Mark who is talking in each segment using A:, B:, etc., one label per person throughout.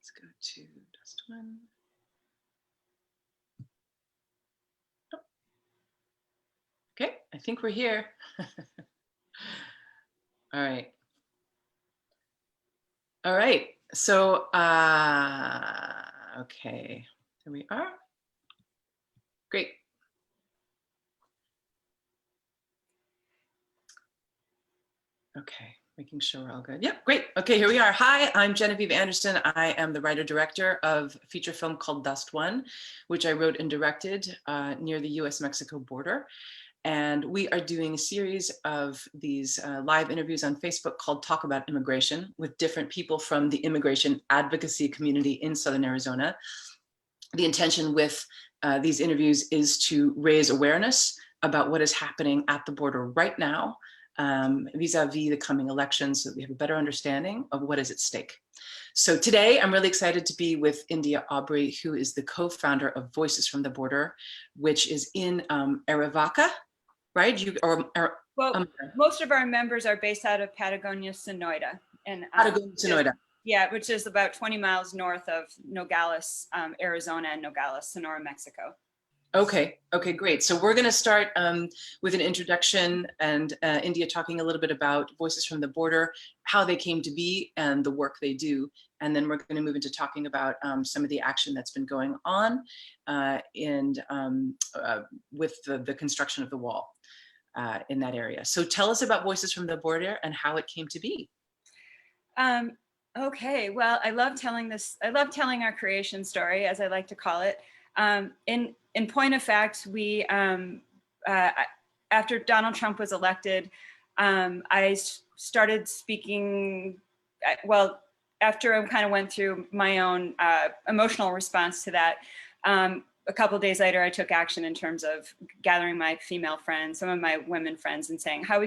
A: Let's go to DUSTWUN. Oh. Okay, I think we're here. All right. All right, so, okay, here we are. Great. Okay, making sure we're all good. Yep, great. Okay, here we are. Hi, I'm Genevieve Anderson. I am the writer-director of a feature film called DUSTWUN, which I wrote and directed near the US-Mexico border. And we are doing a series of these live interviews on Facebook called Talk About Immigration with different people from the immigration advocacy community in Southern Arizona. The intention with these interviews is to raise awareness about what is happening at the border right now, vis-a-vis the coming elections, so that we have a better understanding of what is at stake. So today, I'm really excited to be with India Aubry, who is the co-founder of Voices from the Border, which is in Arivaca, right?
B: Well, most of our members are based out of Patagonia, Sonora. And,
A: Patagonia, Sonora.
B: Yeah, which is about 20 miles north of Nogales, Arizona, and Nogales, Sonora, Mexico.
A: Okay, okay, great. So we're going to start with an introduction and India talking a little bit about Voices from the Border, how they came to be and the work they do. And then we're going to move into talking about some of the action that's been going on with the construction of the wall in that area. So tell us about Voices from the Border and how it came to be.
B: Okay, well, I love telling our creation story, as I like to call it. In point of fact, we, after Donald Trump was elected, I started speaking, well, after I kind of went through my own emotional response to that, a couple of days later, I took action in terms of gathering my female friends, some of my women friends, and saying, how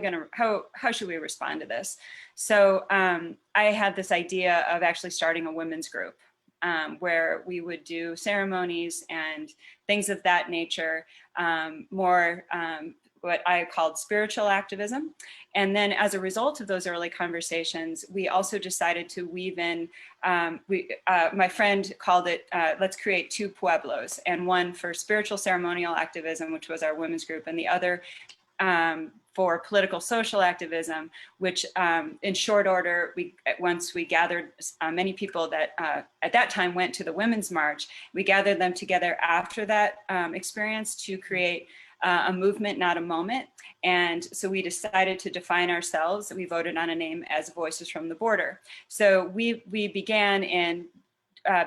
B: should we respond to this? So I had this idea of actually starting a women's group where we would do ceremonies and things of that nature, more what I called spiritual activism. And then as a result of those early conversations, we also decided to weave in, my friend called it, let's create two pueblos, and one for spiritual ceremonial activism, which was our women's group, and the other for political social activism, which in short order, once we gathered many people that at that time went to the Women's March, we gathered them together after that experience to create a movement, not a moment. And so we decided to define ourselves. We voted on a name as Voices from the Border. So we began in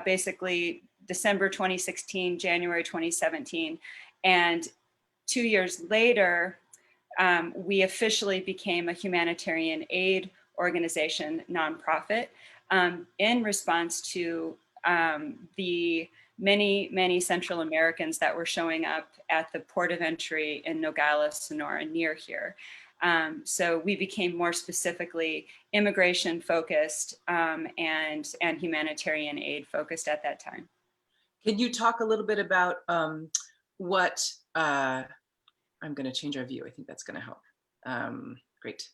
B: basically December 2016, January 2017. And 2 years later, we officially became a humanitarian aid organization, nonprofit, in response to the many Central Americans that were showing up at the port of entry in Nogales, Sonora, near here. So we became more specifically immigration focused and humanitarian aid focused at that time.
A: Can you talk a little bit about what, I'm going to change our view. I think that's going to help. Great.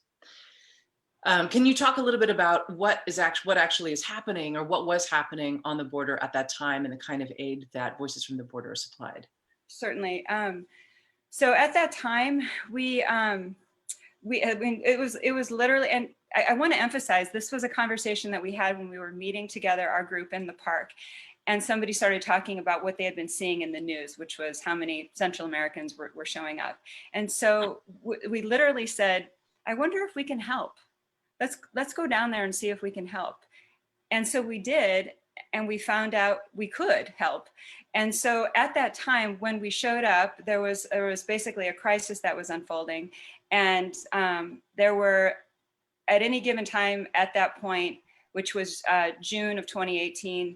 A: Can you talk a little bit about what actually is happening, or what was happening on the border at that time, and the kind of aid that Voices from the Border supplied?
B: Certainly. So at that time, it was literally, and I want to emphasize, this was a conversation that we had when we were meeting together, our group in the park. And somebody started talking about what they had been seeing in the news, which was how many Central Americans were showing up. And so we literally said, I wonder if we can help. Let's go down there and see if we can help. And so we did, and we found out we could help. And so at that time, when we showed up, there was basically a crisis that was unfolding. And there were, at any given time at that point, which was June of 2018,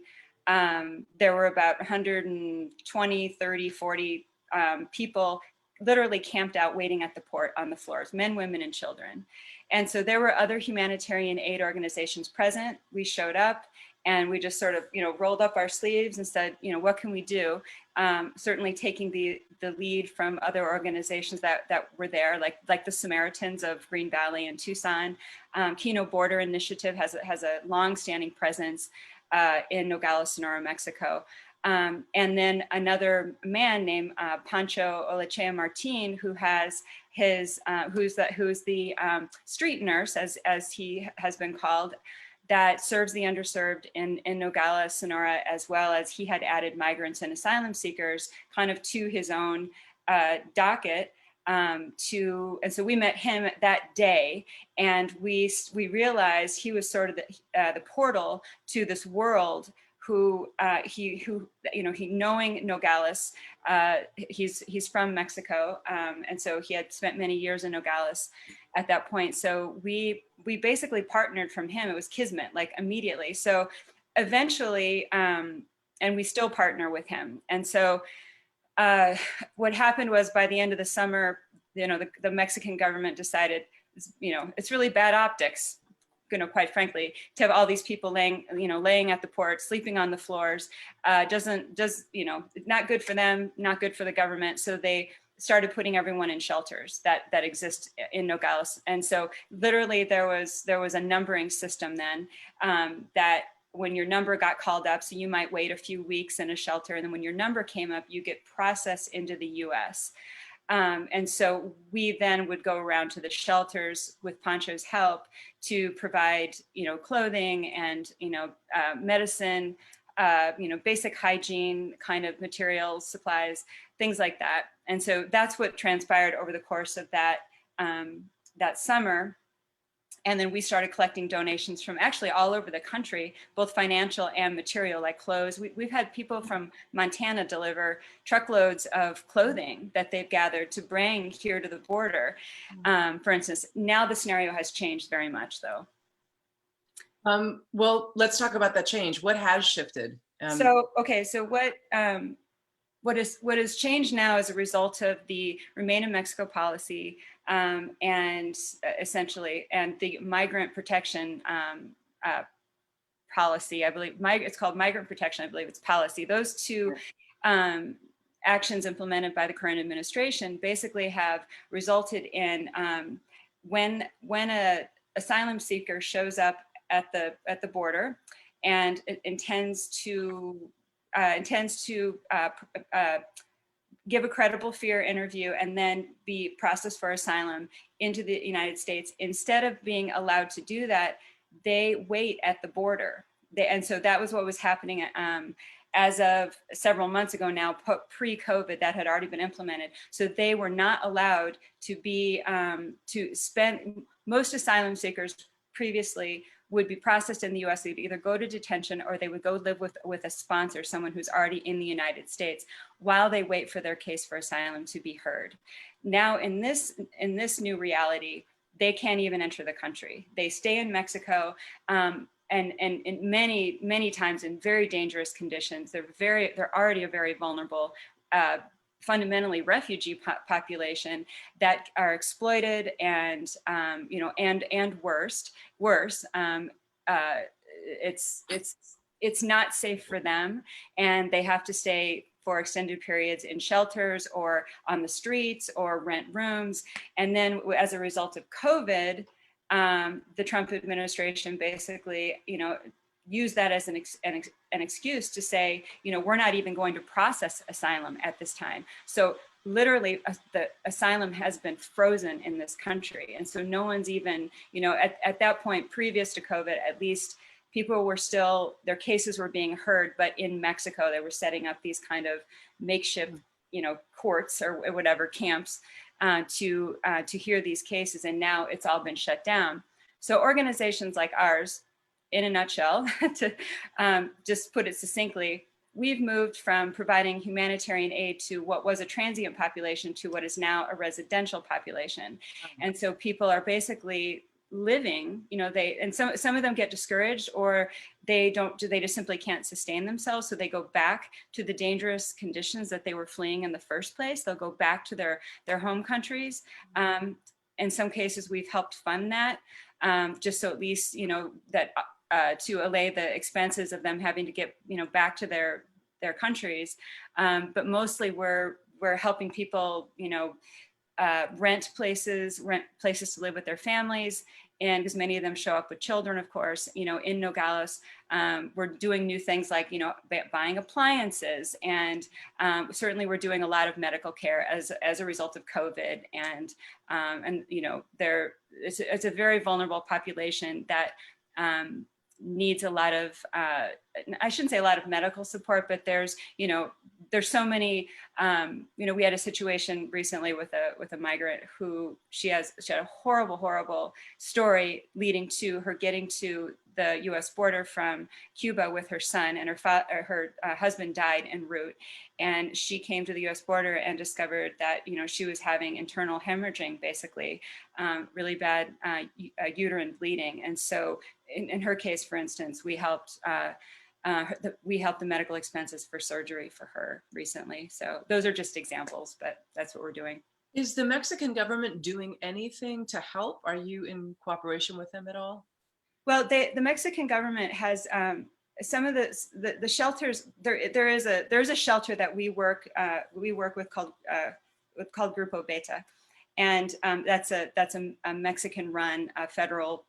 B: there were about 120, 30, 40 people literally camped out waiting at the port on the floors, men, women, and children. And so there were other humanitarian aid organizations present. We showed up and we just sort of, rolled up our sleeves and said, what can we do? Certainly taking the lead from other organizations that were there, like the Samaritans of Green Valley and Tucson. Keno Border Initiative has a long-standing presence. in Nogales, Sonora, Mexico. And then another man named Pancho Olechea Martin, who has his, who's the street nurse, as he has been called, that serves the underserved in Nogales, Sonora, as well as he had added migrants and asylum seekers kind of to his own docket. And so we met him that day, and we realized he was sort of the portal to this world. Who knowing Nogales, he's from Mexico, and so he had spent many years in Nogales at that point. So we basically partnered from him. It was kismet, like immediately. So eventually, and we still partner with him. And so what happened was, by the end of the summer, the Mexican government decided, it's really bad optics, quite frankly, to have all these people laying at the port, sleeping on the floors, not good for them, not good for the government. So they started putting everyone in shelters that exist in Nogales. And so literally there was a numbering system then, that when your number got called up, so you might wait a few weeks in a shelter, and then when your number came up, you get processed into the US. And so we then would go around to the shelters with Pancho's help to provide, clothing and, medicine, basic hygiene kind of materials, supplies, things like that. And so that's what transpired over the course of that summer. And then we started collecting donations from actually all over the country, both financial and material, like clothes. We've had people from Montana deliver truckloads of clothing that they've gathered to bring here to the border. For instance, now the scenario has changed very much, though.
A: Well, let's talk about that change. What has shifted?
B: So what has changed now as a result of the Remain in Mexico policy, and essentially, and the migrant protection policy, I believe it's called migrant protection, I believe it's policy. Those two actions implemented by the current administration basically have resulted in when a asylum seeker shows up at the border and intends to give a credible fear interview and then be processed for asylum into the United States. Instead of being allowed to do that, they wait at the border. And so that was what was happening as of several months ago now, pre-COVID, that had already been implemented. So they were not allowed to be, most asylum seekers previously would be processed in the US. They'd either go to detention or they would go live with a sponsor, someone who's already in the United States, while they wait for their case for asylum to be heard. Now, in this new reality, they can't even enter the country. They stay in Mexico, and many times in very dangerous conditions. They're already a very vulnerable, fundamentally refugee population that are exploited and worse. It's not safe for them, and they have to stay for extended periods in shelters or on the streets or rent rooms. And then as a result of COVID, the Trump administration basically, use that as an excuse to say, we're not even going to process asylum at this time. So literally the asylum has been frozen in this country. And so no one's even, at that point, previous to COVID, at least people were still, their cases were being heard, but in Mexico, they were setting up these kind of makeshift, courts or whatever, camps to hear these cases. And now it's all been shut down. So organizations like ours, in a nutshell, to just put it succinctly, we've moved from providing humanitarian aid to what was a transient population to what is now a residential population. And so people are basically living, some of them get discouraged, or they just simply can't sustain themselves. So they go back to the dangerous conditions that they were fleeing in the first place. They'll go back to their home countries. In some cases, we've helped fund that, just so at least, that to allay the expenses of them having to get, back to their countries. But mostly we're helping people, rent places to live with their families. And because many of them show up with children, of course, you know, in Nogales, we're doing new things like, you know, buying appliances. And certainly we're doing a lot of medical care as a result of COVID. And you know, it's a very vulnerable population that needs a lot of, I shouldn't say a lot of medical support, but there's, you know, there's so many, you know, we had a situation recently with a migrant who she had a horrible story leading to her getting to the US border from Cuba with her son, and her husband died en route. And she came to the US border and discovered that, you know, she was having internal hemorrhaging, basically, really bad uterine bleeding. And so in her case, for instance, we helped the medical expenses for surgery for her recently. So those are just examples, but that's what we're doing.
A: Is the Mexican government doing anything to help? Are you in cooperation with them at all?
B: Well, the Mexican government has some of the shelters. There is a shelter that we work with called Grupo Beta, and that's a Mexican-run federal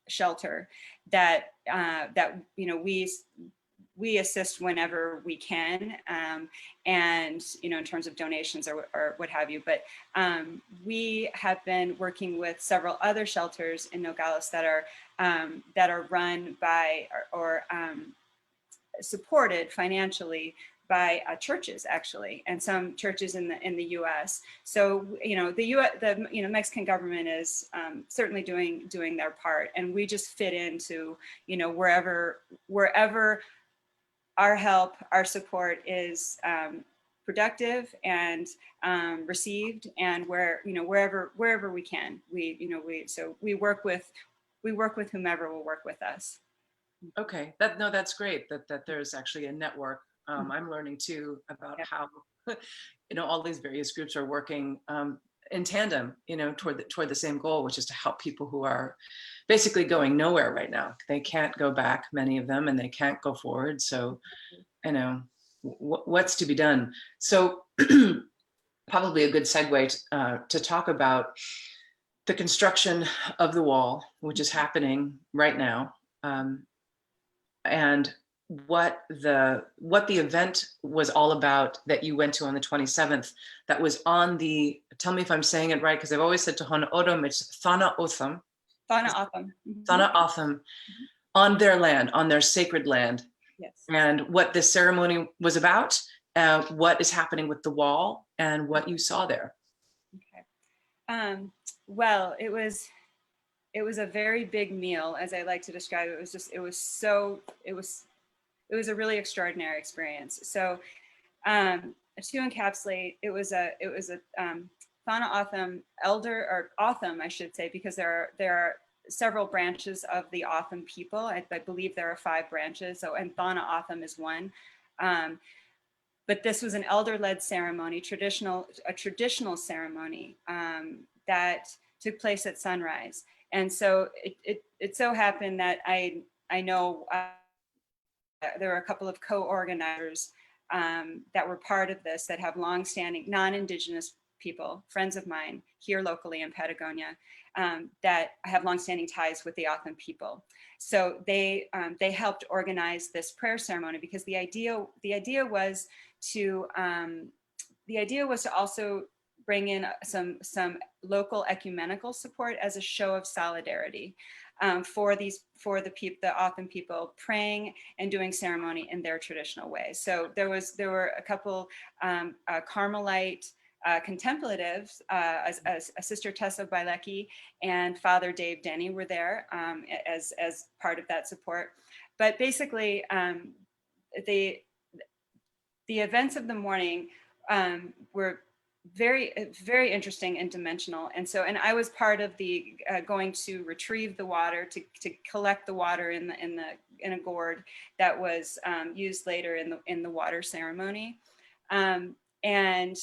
B: shelter that you know, we assist whenever we can, and you know, in terms of donations or what have you. But we have been working with several other shelters in Nogales that are run by or supported financially by churches, actually, and some churches in the U.S. So you know, the Mexican government is certainly doing their part, and we just fit into, you know, wherever our help, our support is productive and received, and wherever we can, we work with whomever will work with us.
A: Okay, that's great that there's actually a network. I'm learning too about how, you know, all these various groups are working in tandem, you know, toward the same goal, which is to help people who are basically going nowhere right now. They can't go back, many of them, and they can't go forward. So, you know, what's to be done? So probably a good segue to talk about the construction of the wall, which is happening right now. And what the event was all about that you went to on the 27th, that was on the, tell me if I'm saying it right, because I've always said Tohono O'odham, it's Thana Otham.
B: Thana Otham.
A: Thana Otham, on their land, on their sacred land.
B: Yes.
A: And what this ceremony was about, what is happening with the wall, and what you saw there.
B: Okay. Well, it was a very big meal, as I like to describe it. It was a really extraordinary experience. So to encapsulate, it was a Thana Otham elder, or Otham, I should say, because there are several branches of the Otham people. I believe there are 5 branches. So, and Thana Otham is one. But this was an elder-led ceremony, a traditional ceremony that took place at sunrise. And so it so happened that I know there were a couple of co-organizers that were part of this that have longstanding non-Indigenous people, friends of mine here locally in Patagonia, that have longstanding ties with the Otham people. So they helped organize this prayer ceremony, because the idea was to also bring in some local ecumenical support as a show of solidarity for the Otham people, praying and doing ceremony in their traditional way. So there were a couple Carmelite contemplatives, as Sister Tessa Bilecki and Father Dave Denny were there as part of that support. But basically, the events of the morning were very, very interesting and dimensional. And I was part of the going to retrieve the water, to collect the water in a gourd that was used later in the water ceremony. And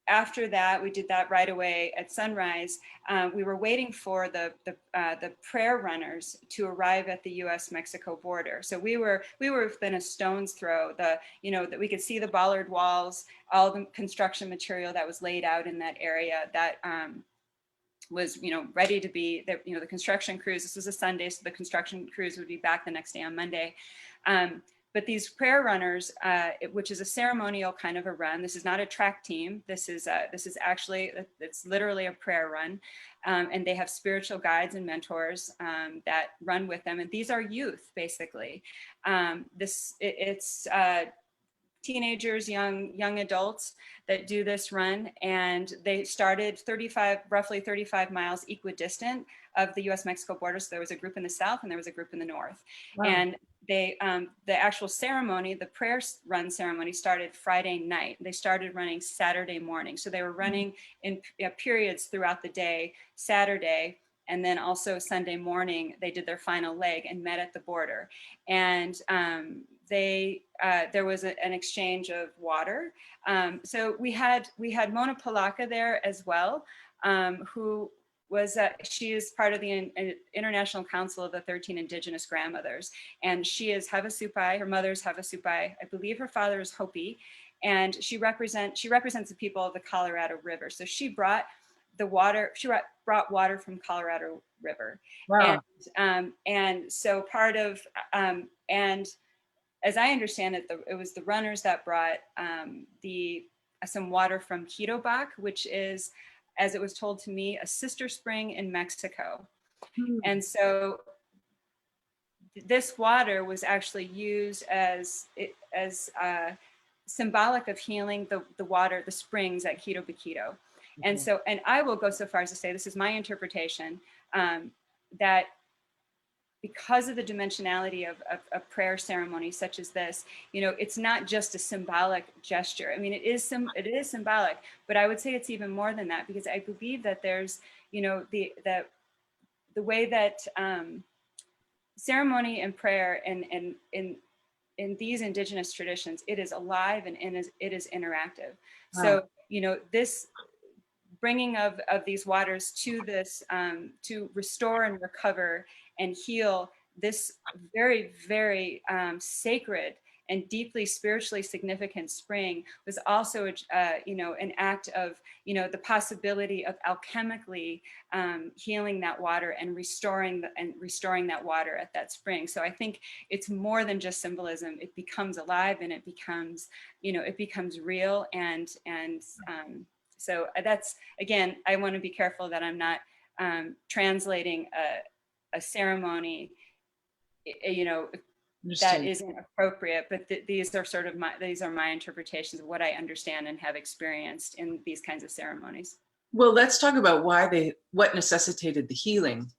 B: after that, we did that right away at sunrise. We were waiting for the prayer runners to arrive at the U.S.-Mexico border. So we were within a stone's throw. That we could see the bollard walls, all the construction material that was laid out in that area. That was ready to be. The construction crews. This was a Sunday, so the construction crews would be back the next day on Monday. But these prayer runners, which is a ceremonial kind of a run. This is not a track team. This is actually, it's literally a prayer run. And they have spiritual guides and mentors that run with them. And these are youth, basically. It's teenagers, young adults that do this run. And they started roughly 35 miles equidistant of the US-Mexico border. So there was a group in the south and there was a group in the north. Wow. And the actual ceremony, the prayer run ceremony, started Friday night. They started running Saturday morning. So they were running in periods throughout the day, Saturday, and then also Sunday morning, they did their final leg and met at the border. And there was an exchange of water. So we had Mona Palaka there as well, who was she is part of the International Council of the 13 Indigenous Grandmothers, and she is Havasupai. Her mother's Havasupai. I believe her father is Hopi, and she represents the people of the Colorado River. So she brought the water. She brought water from Colorado River. Wow. And so part of and as I understand it, it was the runners that brought some water from Quitobach, which is, as it was told to me, a sister spring in Mexico. And so this water was actually used as symbolic of healing the springs at Quito Baquito. And so, and I will go so far as to say, this is my interpretation, that because of the dimensionality of prayer ceremonies such as this, it's not just a symbolic gesture. I mean, it is symbolic, but I would say it's even more than that, because I believe that there's, the way that ceremony and prayer in these indigenous traditions, it is alive and it is interactive. Wow. So, this bringing of these waters to this, to restore and recover and heal this very, very sacred and deeply spiritually significant spring was also, an act of, the possibility of alchemically healing that water and restoring that water at that spring. So I think it's more than just symbolism. It becomes alive and it becomes real. And so that's, again, I want to be careful that I'm not translating a ceremony, that isn't appropriate, but these are my interpretations of what I understand and have experienced in these kinds of ceremonies.
A: Well, let's talk about what necessitated the healing.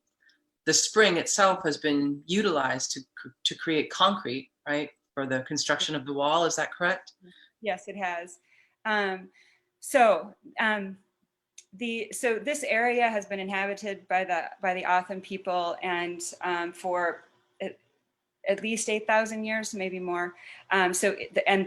A: The spring itself has been utilized to create concrete, right, for the construction of the wall. Is that correct?
B: Yes, it has. So this area has been inhabited by the Otham people, and for at least 8,000 years, maybe more. And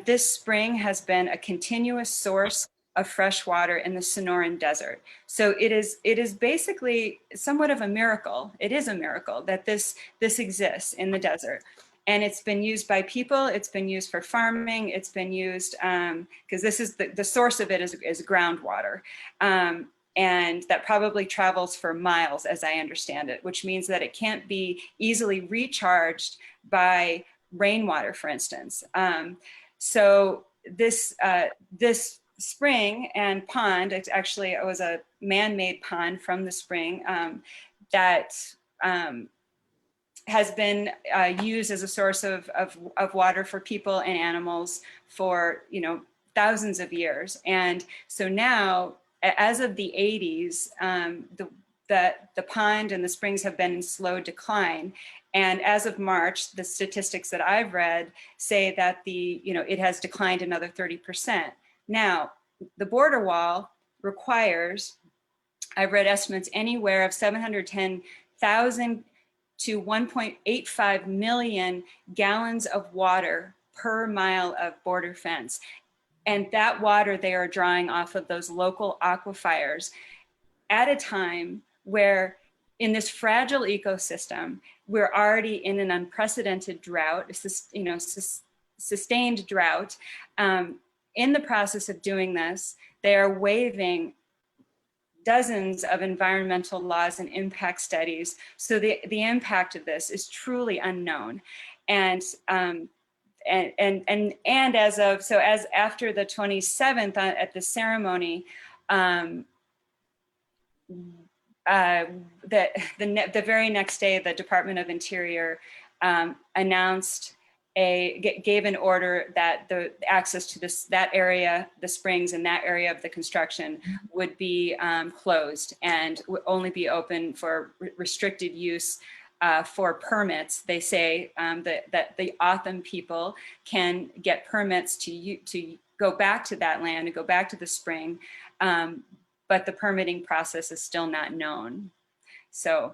B: this spring has been a continuous source of fresh water in the Sonoran Desert. So it is basically somewhat of a miracle. It is a miracle that this exists in the desert. And it's been used by people. It's been used for farming. It's been used because this is the source of it is groundwater. And that probably travels for miles, as I understand it, which means that it can't be easily recharged by rainwater, for instance. So this spring and pond, it was a man-made pond from the spring that has been used as a source of water for people and animals for thousands of years. And so now, as of the 80s, the pond and the springs have been in slow decline. And as of March, the statistics that I've read say that it has declined another 30%. Now, the border wall requires, I've read estimates anywhere of 710,000 to 1.85 million gallons of water per mile of border fence. And that water they are drawing off of those local aquifers at a time where in this fragile ecosystem, we're already in an unprecedented drought, sustained drought. In the process of doing this, they are waiving dozens of environmental laws and impact studies. So the impact of this is truly unknown. And as after the 27th at the ceremony, the very next day, the Department of Interior announced gave an order that the access to that area, the springs and that area of the construction would be closed and would only be open for restricted use for permits. They say that the Otham people can get permits to go back to that land and go back to the spring, but the permitting process is still not known. So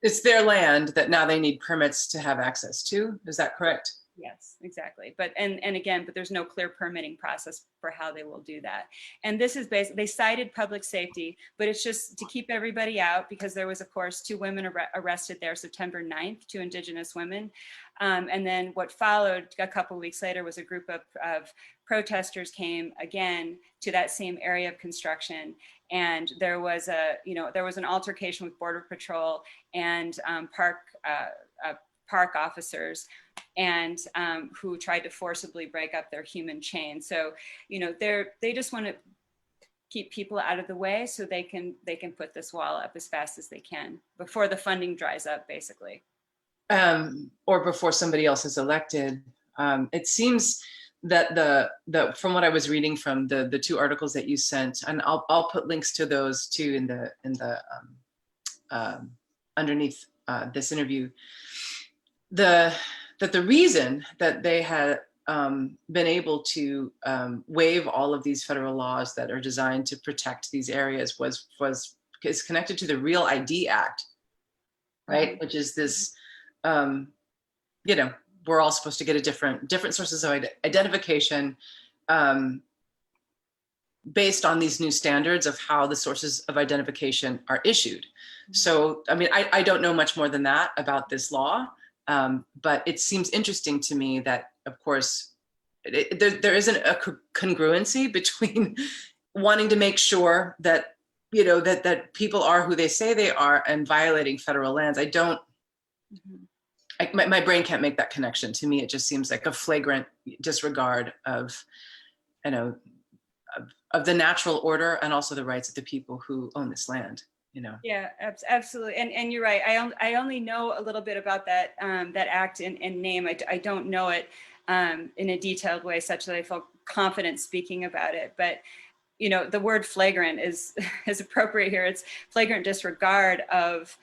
B: it's their land that now they need permits to have access to. Is that correct? Yes, exactly. But but there's no clear permitting process for how they will do that. And this is they cited public safety, but it's just to keep everybody out, because there was, of course, 2 women arrested there September 9th, 2 Indigenous women. And then what followed a couple of weeks later was a group of protesters came again to that same area of construction. And there was an altercation with Border Patrol and park officers, and who tried to forcibly break up their human chain. So, they just want to keep people out of the way so they can put this wall up as fast as they can before the funding dries up, basically.
A: Or before somebody else is elected. It seems that from what I was reading from the 2 articles that you sent, and I'll put links to those too in the underneath this interview, that the reason that they had been able to waive all of these federal laws that are designed to protect these areas is connected to the Real ID Act, right? Which is this, we're all supposed to get different sources of identification based on these new standards of how the sources of identification are issued. So, I mean, I don't know much more than that about this law, but it seems interesting to me that, of course, there isn't a congruency between wanting to make sure that, that people are who they say they are and violating federal lands. I don't, my brain can't make that connection. To me, it just seems like a flagrant disregard of, of the natural order and also the rights of the people who own this land.
B: Yeah, absolutely. And you're right. I only know a little bit about that that act in name. I don't know it in a detailed way such that I feel confident speaking about it. But the word flagrant is appropriate here. It's flagrant disregard of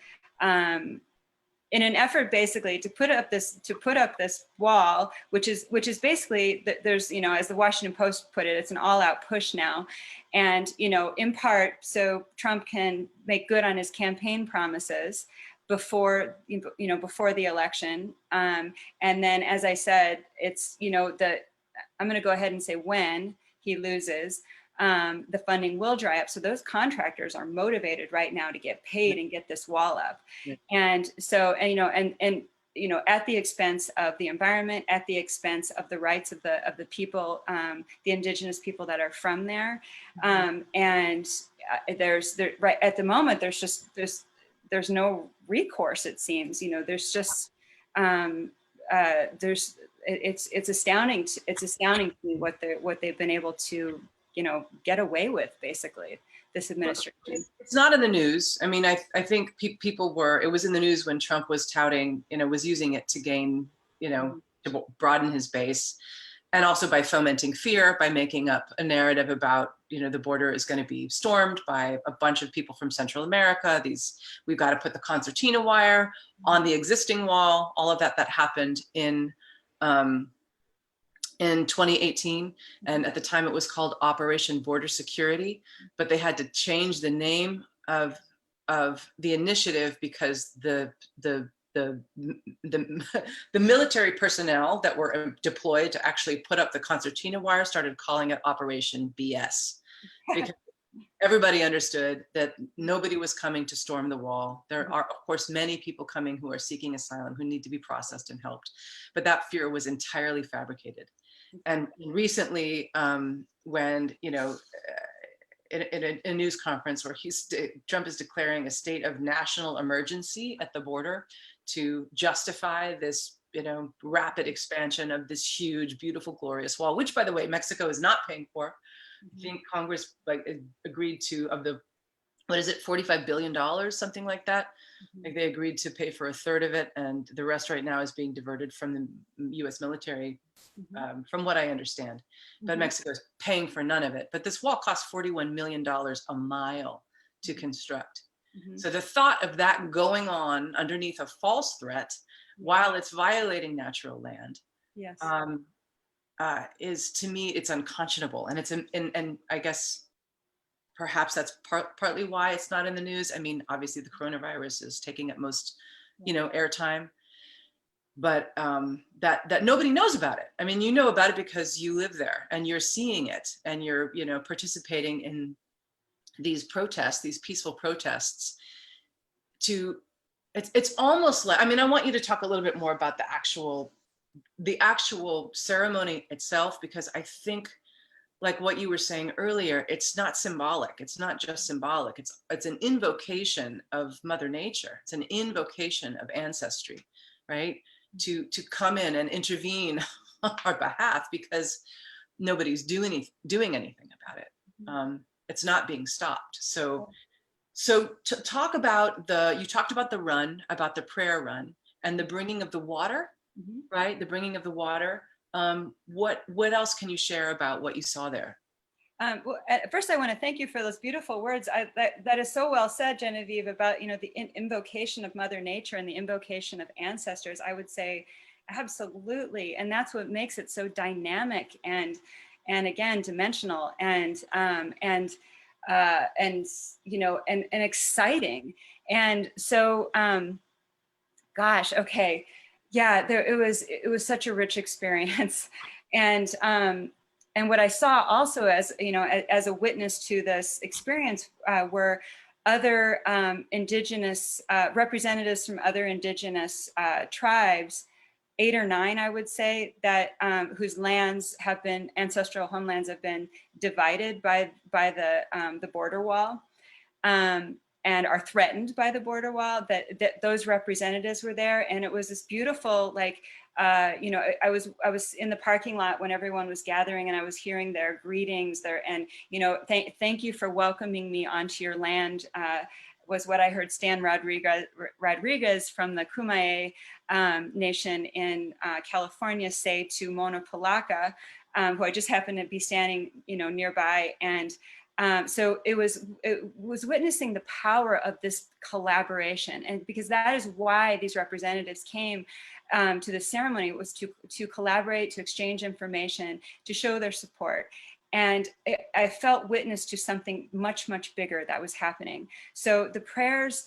B: in an effort basically to put up this wall, which is basically there's, as the Washington Post put it, it's an all-out push now. And, in part, so Trump can make good on his campaign promises before the election. And then, as I said, it's, I'm going to go ahead and say when he loses, the funding will dry up. So those contractors are motivated right now to get paid and get this wall up. Yeah. And so, at the expense of the environment, at the expense of the rights of the people, the indigenous people that are from there. And right at the moment, there's no recourse, it seems. There's just, it's astounding. It's astounding to me what they've been able to, get away with, basically, this administration.
A: It's not in the news. I mean, I think people it was in the news when Trump was touting, was using it to gain, to broaden his base, and also by fomenting fear, by making up a narrative about, the border is going to be stormed by a bunch of people from Central America. We've got to put the concertina wire on the existing wall, all of that happened in 2018, and at the time it was called Operation Border Security, but they had to change the name of the initiative because the the the military personnel that were deployed to actually put up the concertina wire started calling it Operation BS, because everybody understood that nobody was coming to storm the wall. There are, of course, many people coming who are seeking asylum who need to be processed and helped, but that fear was entirely fabricated. And recently, when, you know, in a news conference where Trump is declaring a state of national emergency at the border to justify this, you know, rapid expansion of this huge, beautiful, glorious wall, which, by the way, Mexico is not paying for. I think Congress agreed to, of the, what is it, $45 billion, something like that. Like they agreed to pay for a third of it, and the rest right now is being diverted from the US military, from what I understand. But Mexico is paying for none of it. But this wall costs $41 million a mile to construct. So the thought of that going on underneath a false threat while it's violating natural land,
B: Yes.
A: is, to me, it's unconscionable. And it's, and I guess perhaps that's partly why it's not in the news. I mean, obviously the coronavirus is taking up most, you know, airtime, but that nobody knows about it. I mean, you know about it because you live there and you're seeing it and you're, you know, participating in these protests, these peaceful protests. It's almost like, I mean, I want you to talk a little bit more about the actual ceremony itself, because I think, like what you were saying earlier, it's not symbolic. It's not just symbolic. It's an invocation of Mother Nature. It's an invocation of ancestry, right? To come in and intervene on our behalf, because nobody's doing anything about it. It's not being stopped. So to talk about you talked about the run, about the prayer run, and the bringing of the water, right? The bringing of the water. What else can you share about what you saw there?
B: Well, first, I want to thank you for those beautiful words. That is so well said, Genevieve, about, you know, the invocation of Mother Nature and the invocation of ancestors. I would say absolutely, and that's what makes it so dynamic and again dimensional and you know, and exciting. And so, gosh, okay. Yeah, it was such a rich experience. And what I saw also, as you know, as a witness to this experience, were other indigenous representatives from other indigenous tribes, 8 or 9, I would say, that whose lands have been, ancestral homelands have been divided by the border wall. And are threatened by the border wall, that those representatives were there. And it was this beautiful, like, you know, I was in the parking lot when everyone was gathering, and I was hearing their greetings there, and, you know, thank you for welcoming me onto your land, was what I heard Stan Rodriguez from the Kumeyaay Nation in California say to Mona Palaka, who I just happened to be standing, you know, nearby. And so it was witnessing the power of this collaboration, and because that is why these representatives came to the ceremony, was to collaborate, to exchange information, to show their support. And I felt witness to something much, much bigger that was happening. So the prayers,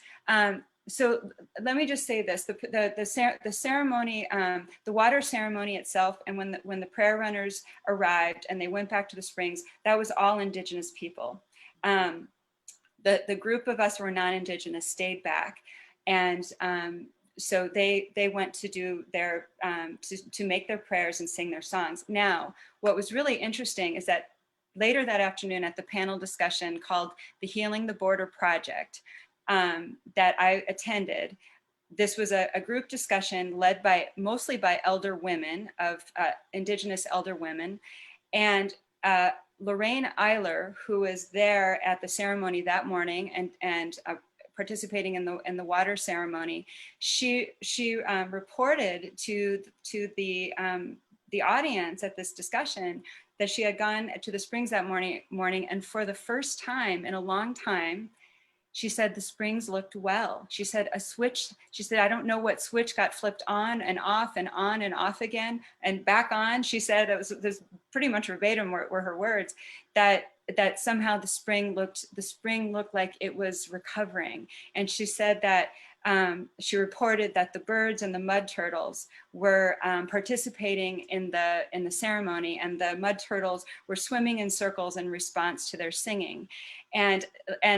B: so let me just say this: the ceremony, the water ceremony itself, and when the prayer runners arrived and they went back to the springs, that was all Indigenous people. The group of us who were non-Indigenous stayed back, and so they went to do their to make their prayers and sing their songs. Now, what was really interesting is that later that afternoon at the panel discussion called the Healing the Border Project, that I attended, this was a group discussion led mostly by elder women, of Indigenous elder women. And Lorraine Eiler, who was there at the ceremony that morning and participating in the water ceremony, she reported to the audience at this discussion that she had gone to the springs that morning, and for the first time in a long time, she said the springs looked well. She said a switch, she said, I don't know what switch got flipped on and off and on and off again and back on. She said, it was this pretty much verbatim were her words, that somehow the spring looked like it was recovering. And she said that she reported that the birds and the mud turtles were participating in the ceremony, and the mud turtles were swimming in circles in response to their singing. And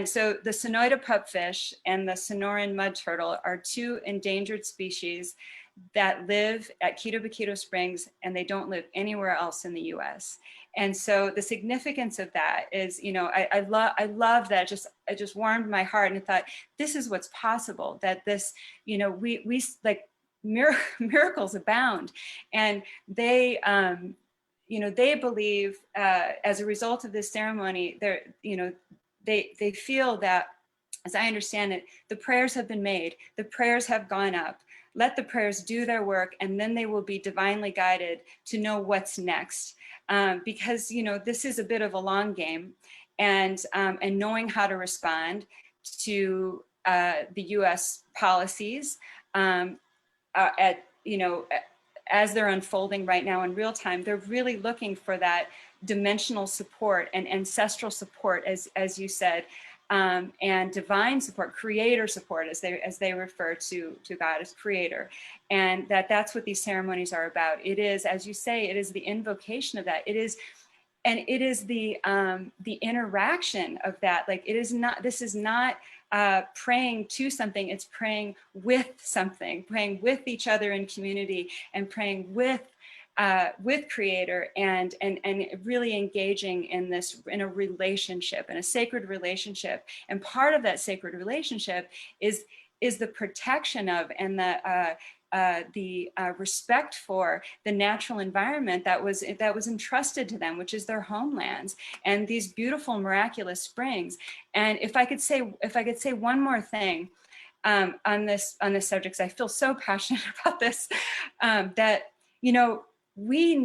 B: so the Sonoyta pupfish and the Sonoran mud turtle are two endangered species that live at Quito Baquito Springs, and they don't live anywhere else in the US. And so the significance of that is, you know, I love that. It just warmed my heart, and I thought, this is what's possible, that this, you know, we like miracles abound. And they, you know, they believe as a result of this ceremony, they're, you know, they feel that, as I understand it, the prayers have been made, the prayers have gone up. Let the prayers do their work, and then they will be divinely guided to know what's next. Because, you know, this is a bit of a long game, and knowing how to respond to the US policies at, you know, as they're unfolding right now in real time, they're really looking for that dimensional support and ancestral support, as you said, and divine support, creator support, as they refer to God as creator. And that's what these ceremonies are about. It is, as you say, it is the invocation of that. It is, and it is the interaction of that. Like, it is not, this is not praying to something, it's praying with something, praying with each other in community, and praying with creator, and really engaging in this, in a relationship, in a sacred relationship. And part of that sacred relationship is the protection of, and the respect for the natural environment that was entrusted to them, which is their homelands and these beautiful, miraculous springs. And if I could say one more thing on this subject, 'cause I feel so passionate about this, that, you know, we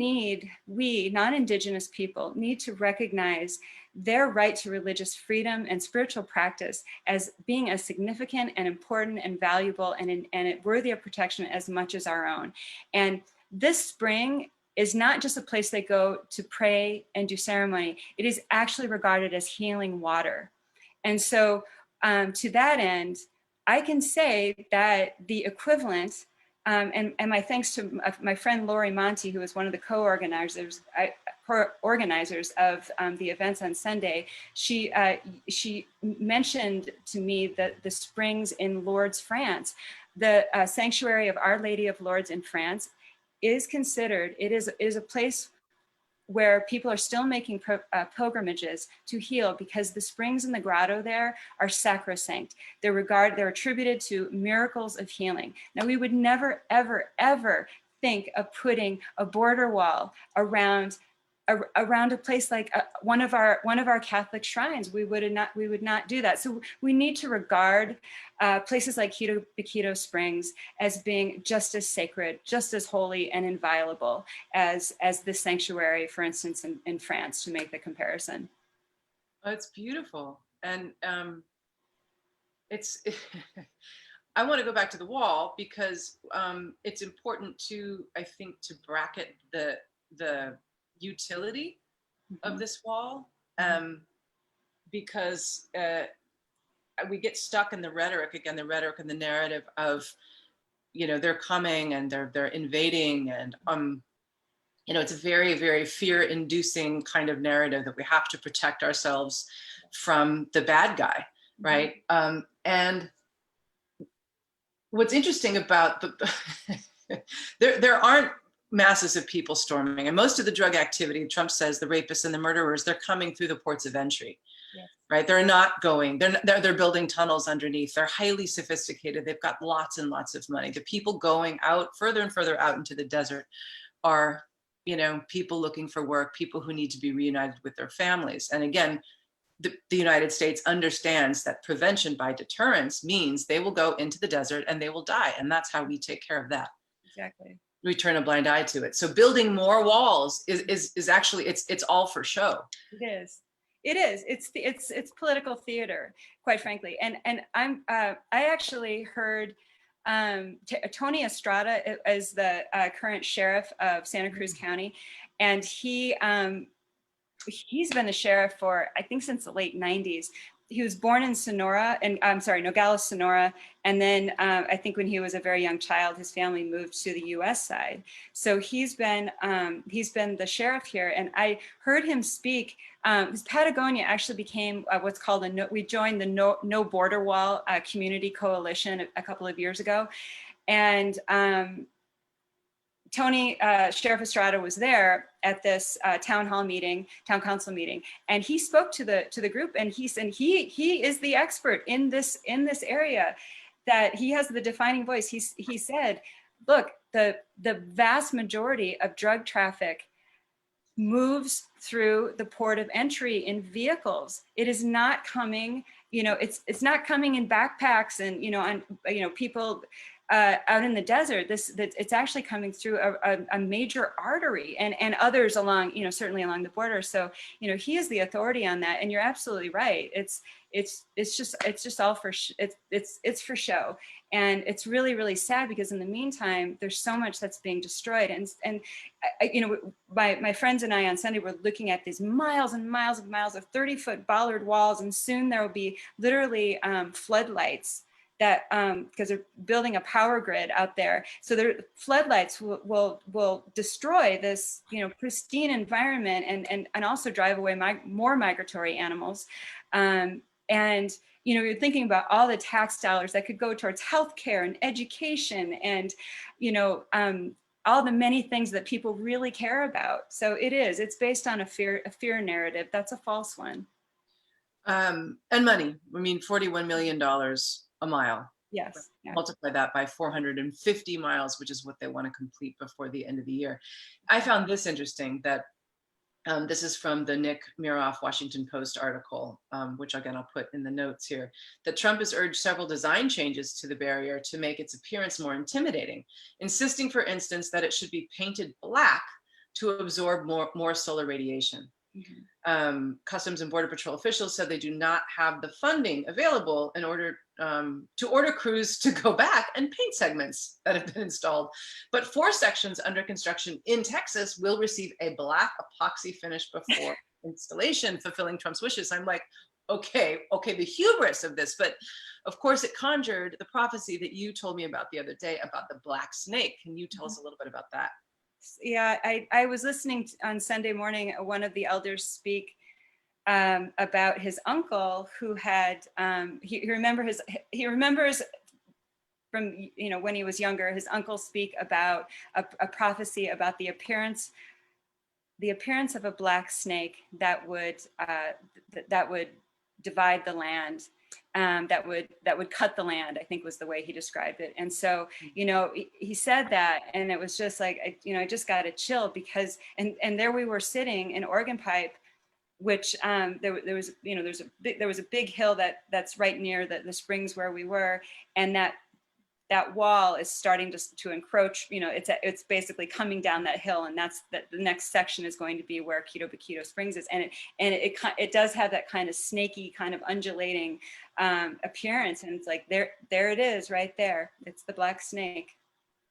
B: non-Indigenous people need to recognize their right to religious freedom and spiritual practice as being as significant and important and valuable and worthy of protection as much as our own. And this spring is not just a place they go to pray and do ceremony. It is actually regarded as healing water. And so to that end, I can say that the equivalent, and my thanks to my friend Lori Monti, who is one of the co-organizers of the events on Sunday. She mentioned to me that the springs in Lourdes, France, the sanctuary of Our Lady of Lourdes in France, is considered, it is a place where people are still making pilgrimages to heal, because the springs in the grotto there are sacrosanct. They're attributed to miracles of healing. Now, we would never, ever, ever think of putting a border wall around a place like one of our Catholic shrines. We would not do that. So we need to regard places like Quito Baquito Springs as being just as sacred, just as holy and inviolable as this sanctuary, for instance, in France, to make the comparison.
A: Oh, it's beautiful. And it's, I want to go back to the wall, because it's important to, I think, to bracket the utility of this wall, because we get stuck in the rhetoric and the narrative of, you know, they're coming and they're invading, and you know, it's a very, very fear-inducing kind of narrative that we have to protect ourselves from the bad guy, right? And what's interesting about there aren't masses of people storming, and most of the drug activity, Trump says, the rapists and the murderers, they're coming through the ports of entry. Yes. Right? They're not going, they're building tunnels underneath. They're highly sophisticated. They've got lots and lots of money. The people going out further and further out into the desert are, you know, people looking for work, people who need to be reunited with their families. And again, the United States understands that prevention by deterrence means they will go into the desert and they will die. And that's how we take care of that.
B: Exactly.
A: We turn a blind eye to it. So building more walls is actually, it's all for show.
B: It is. It is. It's political theater, quite frankly. And I actually heard Tony Estrada as the current sheriff of Santa Cruz County, and he's been the sheriff for, I think, since the late 90s. he was born in Sonora, and I'm sorry, Nogales, Sonora. And then I think when he was a very young child, his family moved to the U.S. side. So he's been the sheriff here. And I heard him speak. Because Patagonia actually became what's called we joined the No Border Wall community coalition a couple of years ago. And Tony, Sheriff Estrada was there at this town council meeting, and he spoke to the group, and he is the expert in this area, that he has the defining voice. He said, look, the vast majority of drug traffic moves through the port of entry in vehicles. It is not coming, it's not coming in backpacks and on people out in the desert. It's actually coming through a major artery, and others along, certainly along the border. So, he is the authority on that. And you're absolutely right. It's just all for it's for show, and it's really, really sad, because in the meantime, there's so much that's being destroyed. And my friends and I on Sunday were looking at these miles and miles and miles of 30-foot bollard walls, and soon there will be literally floodlights, that because they're building a power grid out there. So the floodlights will destroy this, pristine environment, and also drive away more migratory animals. And you're thinking about all the tax dollars that could go towards healthcare and education, and all the many things that people really care about. So it's based on a fear narrative. That's a false one.
A: And money. I mean, $41 million a mile.
B: Yes. Yeah.
A: Multiply that by 450 miles, which is what they want to complete before the end of the year. I found this interesting, that this is from the Nick Miroff Washington Post article, which again, I'll put in the notes here, that Trump has urged several design changes to the barrier to make its appearance more intimidating, insisting, for instance, that it should be painted black to absorb more solar radiation. Mm-hmm. Customs and Border Patrol officials said they do not have the funding available in order to order crews to go back and paint segments that have been installed. But 4 sections under construction in Texas will receive a black epoxy finish before installation, fulfilling Trump's wishes. I'm like, okay, the hubris of this. But of course, it conjured the prophecy that you told me about the other day about the black snake. Can you tell us a little bit about that?
B: Yeah, I was listening on Sunday morning, one of the elders speak about his uncle, who had he remembers from when he was younger, his uncle speak about a prophecy about the appearance of a black snake that would divide the land. That would cut the land, I think was the way he described it. And so, he said that, and it was just like, I just got a chill, because, and there we were sitting in Organ Pipe, which there was a big hill that's right near the springs where we were, and that wall is starting to encroach. It's basically coming down that hill, and the next section is going to be where Quito Baquito Springs is, and it does have that kind of snaky, kind of undulating appearance, and it's like there it is right there. It's the black snake.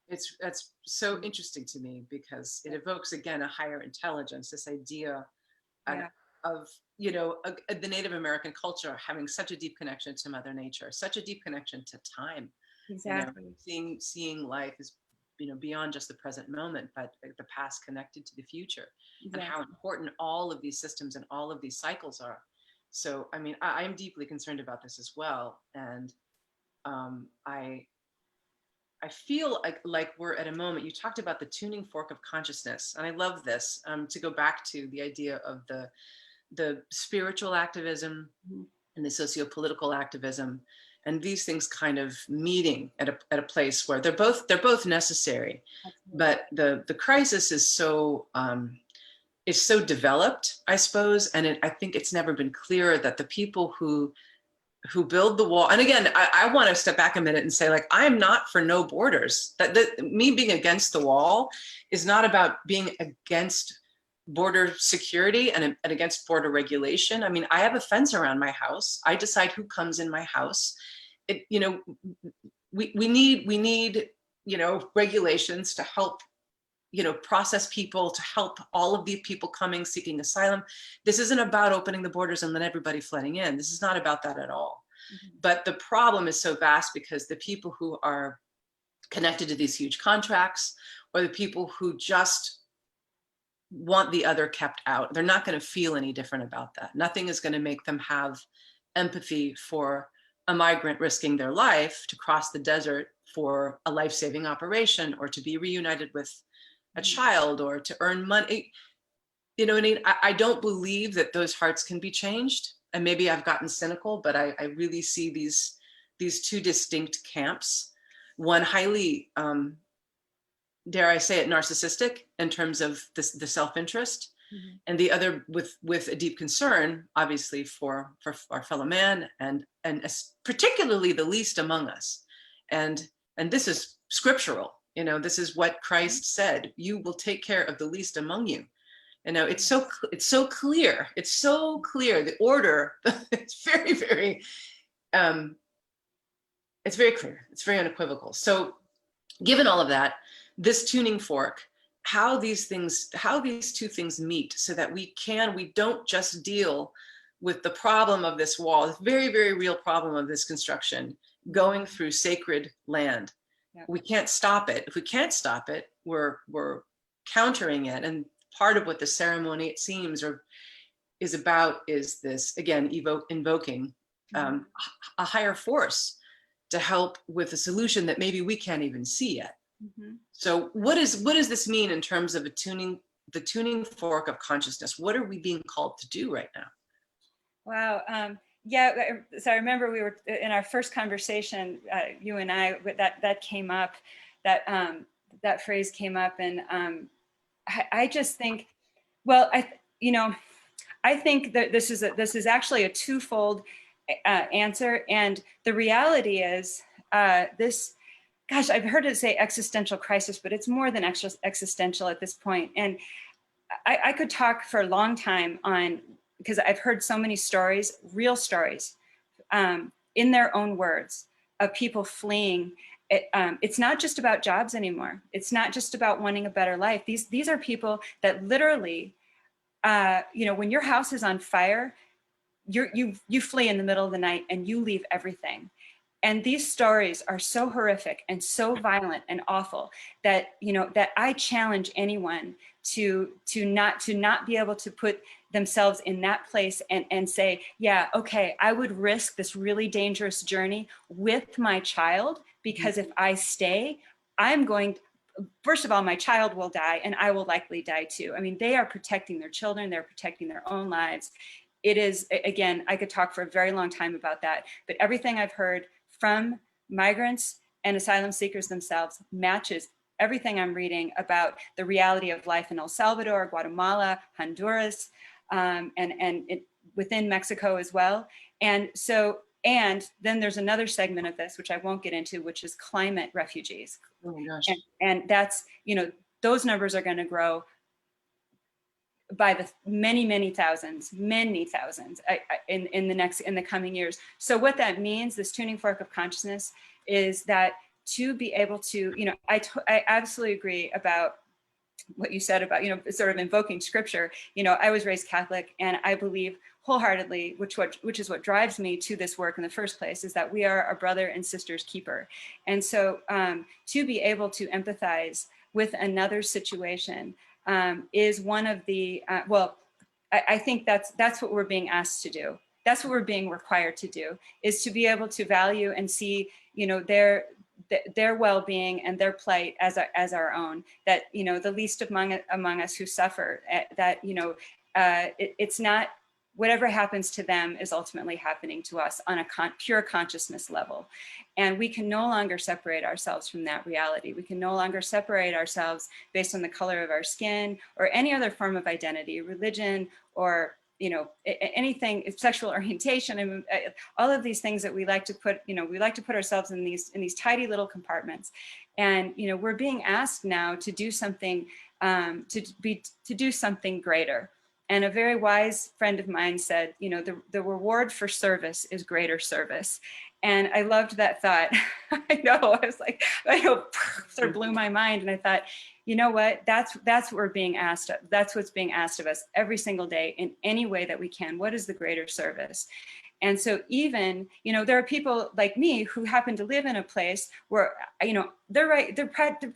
A: That's so interesting to me, because it evokes again a higher intelligence, this idea of the Native American culture having such a deep connection to Mother Nature, such a deep connection to time.
B: Exactly.
A: Seeing life as beyond just the present moment, but the past connected to the future. Exactly. And how important all of these systems and all of these cycles are. So, I mean, I'm deeply concerned about this as well, and I feel like we're at a moment. You talked about the tuning fork of consciousness, and I love this. To go back to the idea of the spiritual activism and the socio-political activism, and these things kind of meeting at a place where they're both necessary. Absolutely. But the crisis is so developed, I suppose, and I think it's never been clearer that the people who build the wall, and again, I want to step back a minute and say, like, I am not for no borders. That me being against the wall is not about being against border security and against border regulation. I mean, I have a fence around my house. I decide who comes in my house. We need regulations to help process people, to help all of the people coming seeking asylum. This isn't about opening the borders and let everybody flooding in. This is not about that at all. But the problem is so vast because the people who are connected to these huge contracts, or the people who just want the other kept out, they're not going to feel any different about that. Nothing is going to make them have empathy for a migrant risking their life to cross the desert for a life-saving operation, or to be reunited with a child, or to earn money. You know what I mean? I don't believe that those hearts can be changed. And maybe I've gotten cynical, but I really see these two distinct camps. One highly, dare I say it, narcissistic in terms of the self-interest, and the other with a deep concern, obviously, for our fellow man, and particularly the least among us. And this is scriptural. This is what Christ said: "You will take care of the least among you." It's so clear. It's so clear. The order. It's very, very. It's very clear. It's very unequivocal. So, given all of that, this tuning fork, how these two things meet, so that we don't just deal with the problem of this wall, this very, very real problem of this construction going through sacred land. Yep. We can't stop it. If we can't stop it, we're countering it. And part of what the ceremony, it seems, is about is this, again, invoking a higher force to help with a solution that maybe we can't even see yet. So what does this mean in terms of the tuning fork of consciousness? What are we being called to do right now?
B: Wow. Yeah. So I remember we were in our first conversation, you and I, that came up, that phrase came up, and I just think, well, I think that this is actually a twofold answer, and the reality is this. Gosh, I've heard it say existential crisis, but it's more than existential at this point. And I could talk for a long time on, because I've heard so many stories, real stories, in their own words, of people fleeing. It's not just about jobs anymore. It's not just about wanting a better life. These are people that literally, when your house is on fire, you flee in the middle of the night and you leave everything. And these stories are so horrific and so violent and awful that, that I challenge anyone to not be able to put themselves in that place and say, yeah, okay, I would risk this really dangerous journey with my child, because if I stay, first of all, my child will die, and I will likely die too. I mean, they are protecting their children, they're protecting their own lives. It is, again, I could talk for a very long time about that, but everything I've heard from migrants and asylum seekers themselves matches everything I'm reading about the reality of life in El Salvador, Guatemala, Honduras, and within Mexico as well. And then there's another segment of this, which I won't get into, which is climate refugees.
A: Oh my gosh.
B: And that's, those numbers are going to grow by the many thousands in the coming years. So what that means, this tuning fork of consciousness, is that to be able to, I absolutely agree about what you said about, sort of invoking scripture. I was raised Catholic, and I believe wholeheartedly, which is what drives me to this work in the first place, is that we are our brother and sister's keeper. And so to be able to empathize with another situation is one of the, I think that's what we're being asked to do. That's what we're being required to do, is to be able to value and see, their well-being and their plight as our own, that, the least among us who suffer, that, it's not, whatever happens to them is ultimately happening to us on a pure consciousness level. And we can no longer separate ourselves from that reality. We can no longer separate ourselves based on the color of our skin or any other form of identity, religion, or anything, sexual orientation, and all of these things that we like to put, we like to put ourselves in these tidy little compartments. And we're being asked now to do something, to do something greater. And a very wise friend of mine said, the reward for service is greater service. And I loved that thought. I know, I was like, sort of blew my mind. And I thought, you know what, that's what we're being asked of. That's what's being asked of us every single day in any way that we can. What is the greater service? And so even, you know, there are people like me who happen to live in a place where, you know, they're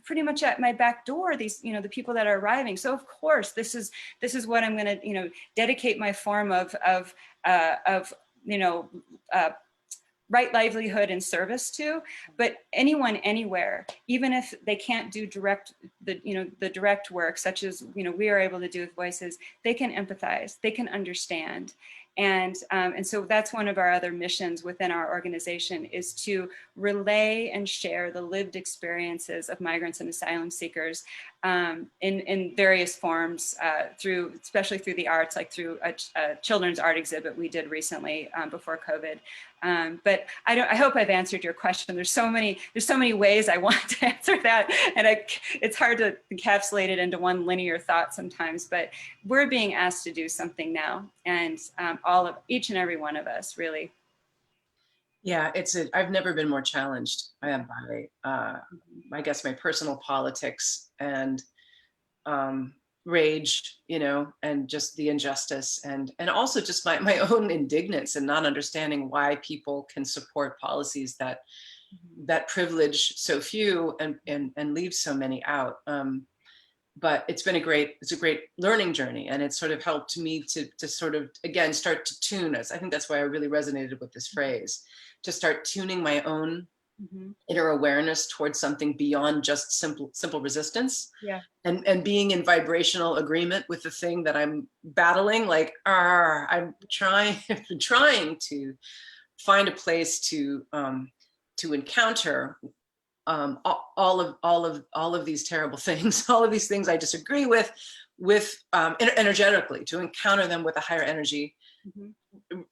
B: pretty much at my back door, these, you know, the people that are arriving. So of course, this is what I'm going to, you know, dedicate my form of you know, right livelihood and service to. But anyone, anywhere, even if they can't do the direct work, such as, you know, we are able to do with Voices, they can empathize, they can understand. And so that's one of our other missions within our organization, is to relay and share the lived experiences of migrants and asylum seekers in various forms, especially through the arts, like through a children's art exhibit we did recently before COVID. But I hope I've answered your question. There's so many ways I want to answer that, and it's hard to encapsulate it into one linear thought sometimes. But we're being asked to do something now, and each and every one of us, really.
A: Yeah, I've never been more challenged by, I guess, my personal politics and rage, you know, and just the injustice, and also just my own indignance and not understanding why people can support policies that privilege so few and leave so many out. But it's a great learning journey, and it's sort of helped me to sort of, again, start to tune us. I think that's why I really resonated with this phrase, to start tuning my own inner awareness towards something beyond just simple resistance.
B: Yeah.
A: And being in vibrational agreement with the thing that I'm battling. Like, I'm trying to find a place to encounter all of these terrible things, all of these things I disagree with energetically, to encounter them with a higher energy.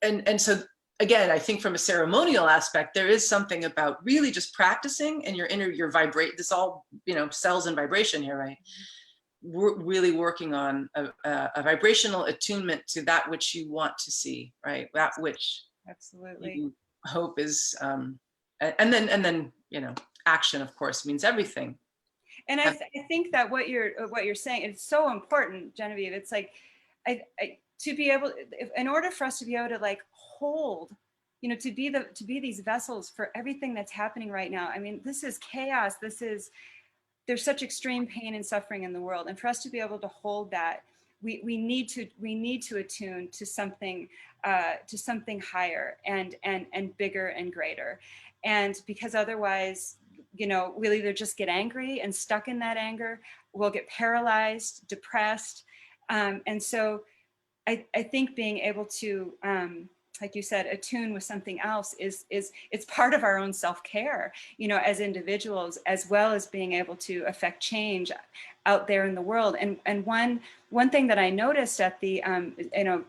A: And so, again, I think from a ceremonial aspect, there is something about really just practicing, and your vibrate, this all, you know, cells and vibration here, right? We're really working on a vibrational attunement to that which you want to see, right? That which
B: Absolutely
A: you hope is, and then, you know, action, of course, means everything.
B: And I think that what you're saying is so important, Genevieve. It's like, to be able, in order for us to be able to like hold, you know, to be these vessels for everything that's happening right now. I mean, this is chaos. There's such extreme pain and suffering in the world, and for us to be able to hold that, we need to attune to something higher and bigger and greater, and because otherwise, you know, we'll either just get angry and stuck in that anger, we'll get paralyzed, depressed, and so I think being able to, like you said, attune with something else it's part of our own self-care, you know, as individuals, as well as being able to affect change out there in the world. And one thing that I noticed at the, you know,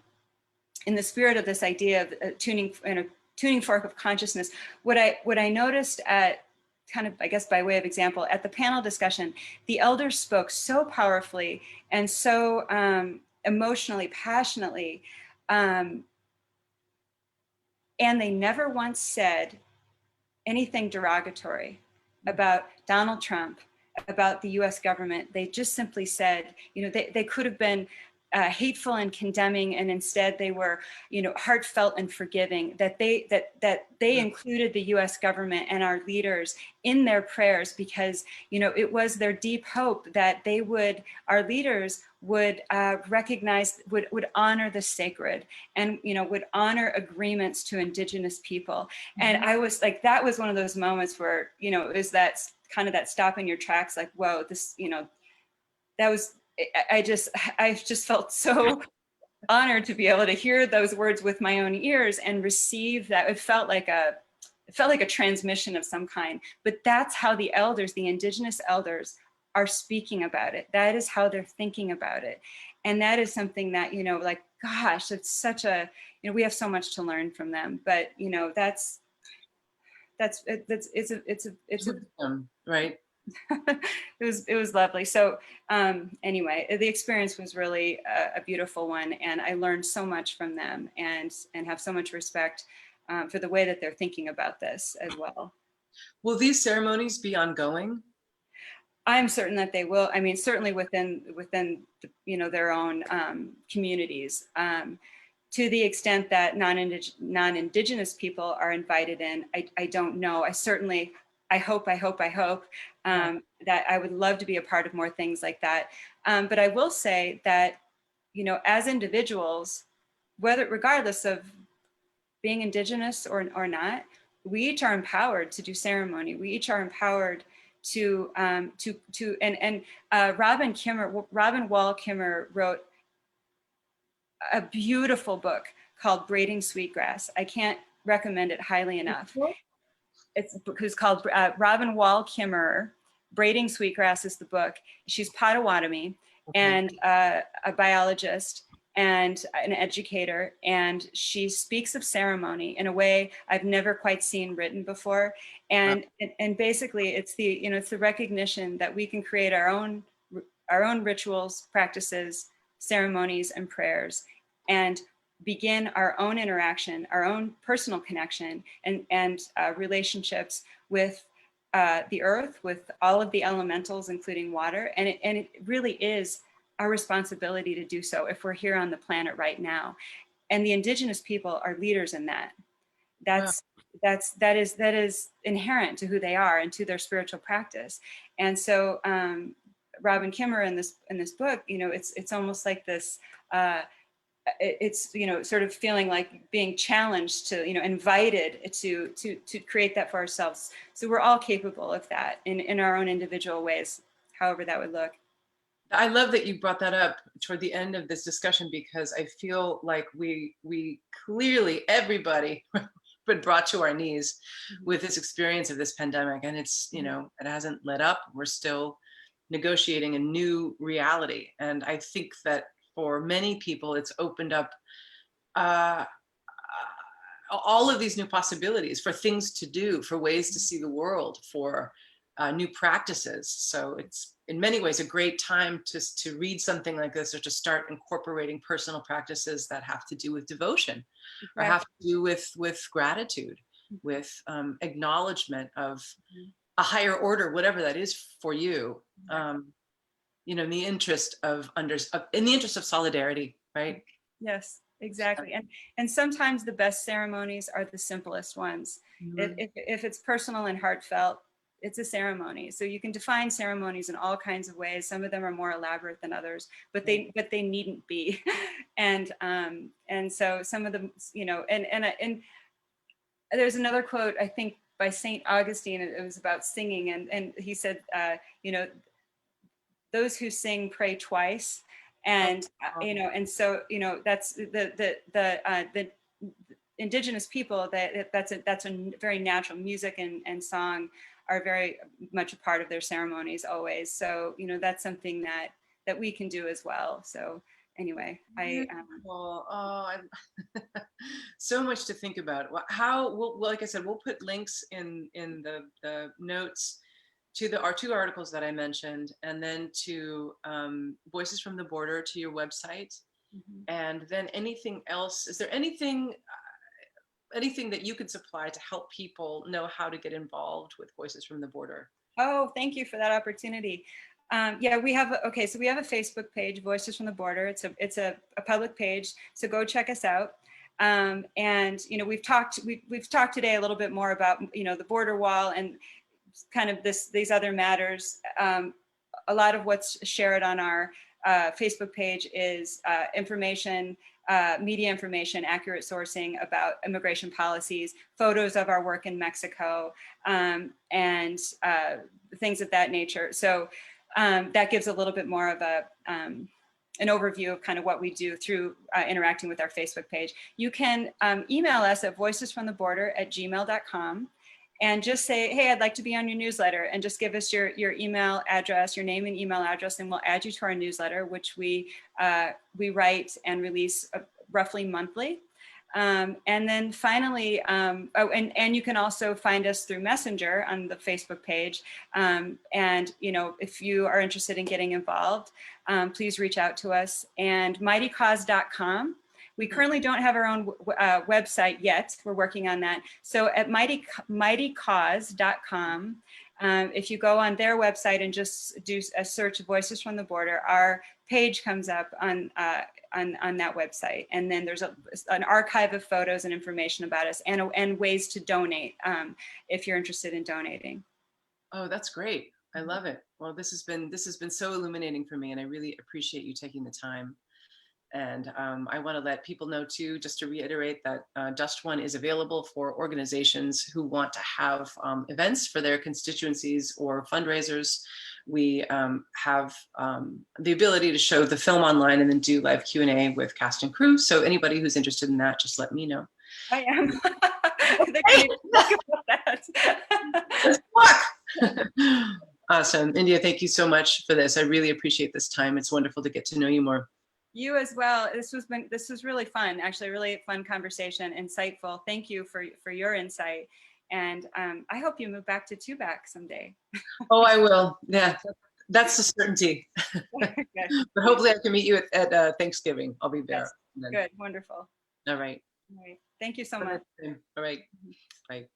B: in the spirit of this idea of tuning fork of consciousness, what I noticed at, kind of, I guess, by way of example, at the panel discussion, the elders spoke so powerfully and so emotionally, passionately, and they never once said anything derogatory about Donald Trump, about the US government. They just simply said, you know, they could have been hateful and condemning, and instead they were, you know, heartfelt and forgiving, that they included the US government and our leaders in their prayers, because, you know, it was their deep hope that our leaders would recognize, would honor the sacred, and, you know, would honor agreements to Indigenous people. And I was like, that was one of those moments where, you know, it was that kind of that stop in your tracks, like, whoa, this, you know, that was, I just felt so honored to be able to hear those words with my own ears and receive that. It felt like a transmission of some kind. But that's how the elders, the Indigenous elders, are speaking about it. That is how they're thinking about it. And that is something that, you know, like, gosh, it's such a, you know, we have so much to learn from them. But, you know, it's right. It was lovely. So anyway, the experience was really a beautiful one, and I learned so much from them, and have so much respect for the way that they're thinking about this as well.
A: Will these ceremonies be ongoing?
B: I'm certain that they will. I mean, certainly within their own communities. To the extent that non-Indigenous people are invited in, I don't know. I hope that I would love to be a part of more things like that. But I will say that, as individuals, regardless of being Indigenous or not, we each are empowered to do ceremony. We each are empowered to Robin Wall Kimmer wrote a beautiful book called Braiding Sweetgrass. I can't recommend it highly enough. It's called Robin Wall Kimmer. Braiding Sweetgrass is the book. She's Potawatomi and a biologist and an educator, and she speaks of ceremony in a way I've never quite seen written before. And basically, it's the recognition that we can create our own rituals, practices, ceremonies, and prayers, and begin our own interaction, our own personal connection, and relationships with the earth, with all of the elementals, including water. And it really is our responsibility to do so if we're here on the planet right now. And the Indigenous people are leaders in that. That is inherent to who they are and to their spiritual practice. And so Robin Kimmer in this book, it's almost like this. It's sort of feeling like being challenged to invited to create that for ourselves. So we're all capable of that in our own individual ways, however that would look.
A: I love that you brought that up toward the end of this discussion, because I feel like we clearly, everybody been brought to our knees with this experience of this pandemic, and it's it hasn't let up. We're still negotiating a new reality, and I think that for many people it's opened up all of these new possibilities for things to do, for ways to see the world, for new practices. So it's in many ways a great time to read something like this, or to start incorporating personal practices that have to do with devotion, or have to do with gratitude, with acknowledgement of a higher order, whatever that is for you. In the interest of solidarity, right?
B: Yes, exactly. And sometimes the best ceremonies are the simplest ones. If it's personal and heartfelt, it's a ceremony. So you can define ceremonies in all kinds of ways. Some of them are more elaborate than others, but they needn't be. And so some of them, and there's another quote, I think by St. Augustine. It was about singing, and he said, those who sing pray twice. And and so that's the Indigenous people, that's a very natural. Music and song are very much a part of their ceremonies always. So that's something that we can do as well. So anyway,
A: so much to think about. Like I said, we'll put links in the notes to our two articles that I mentioned, and then to Voices from the Border, to your website. And then anything else? Is there anything that you could supply to help people know how to get involved with Voices from the Border?
B: Oh, thank you for that opportunity. Yeah, we have a Facebook page, Voices from the Border. It's a public page, so go check us out. And we've talked today a little bit more about the border wall and kind of these other matters. A lot of what's shared on our Facebook page is information, media information, accurate sourcing about immigration policies, photos of our work in Mexico, and things of that nature. So that gives a little bit more of an overview of kind of what we do through interacting with our Facebook page. You can email us at voicesfromtheborder@gmail.com. and just say, hey, I'd like to be on your newsletter, and just give us your email address, your name and email address, and we'll add you to our newsletter, which we write and release roughly monthly. And then finally, and you can also find us through Messenger on the Facebook page. And if you are interested in getting involved, please reach out to us. And mightycause.com. We currently don't have our own website yet. We're working on that. So at mightycause.com, If you go on their website and just do a search Voices from the Border, our page comes up on that website. And then there's an archive of photos and information about us and ways to donate if you're interested in donating.
A: Oh, that's great. I love it. Well, this has been so illuminating for me, and I really appreciate you taking the time. And I want to let people know too, just to reiterate, that DUSTWUN is available for organizations who want to have events for their constituencies or fundraisers. We have the ability to show the film online and then do live Q&A with cast and crew. So anybody who's interested in that, just let me know.
B: I am. I think I need to talk about that.
A: Let's talk. Awesome. India, thank you so much for this. I really appreciate this time. It's wonderful to get to know you more.
B: You as well. This was really fun, actually, a really fun conversation, insightful. Thank you for your insight. And I hope you move back to Tubac someday.
A: Oh, I will. Yeah, that's the certainty. But hopefully I can meet you at Thanksgiving. I'll be there.
B: Yes. Good, wonderful.
A: All right.
B: All right. Thank you so much.
A: All right. Bye.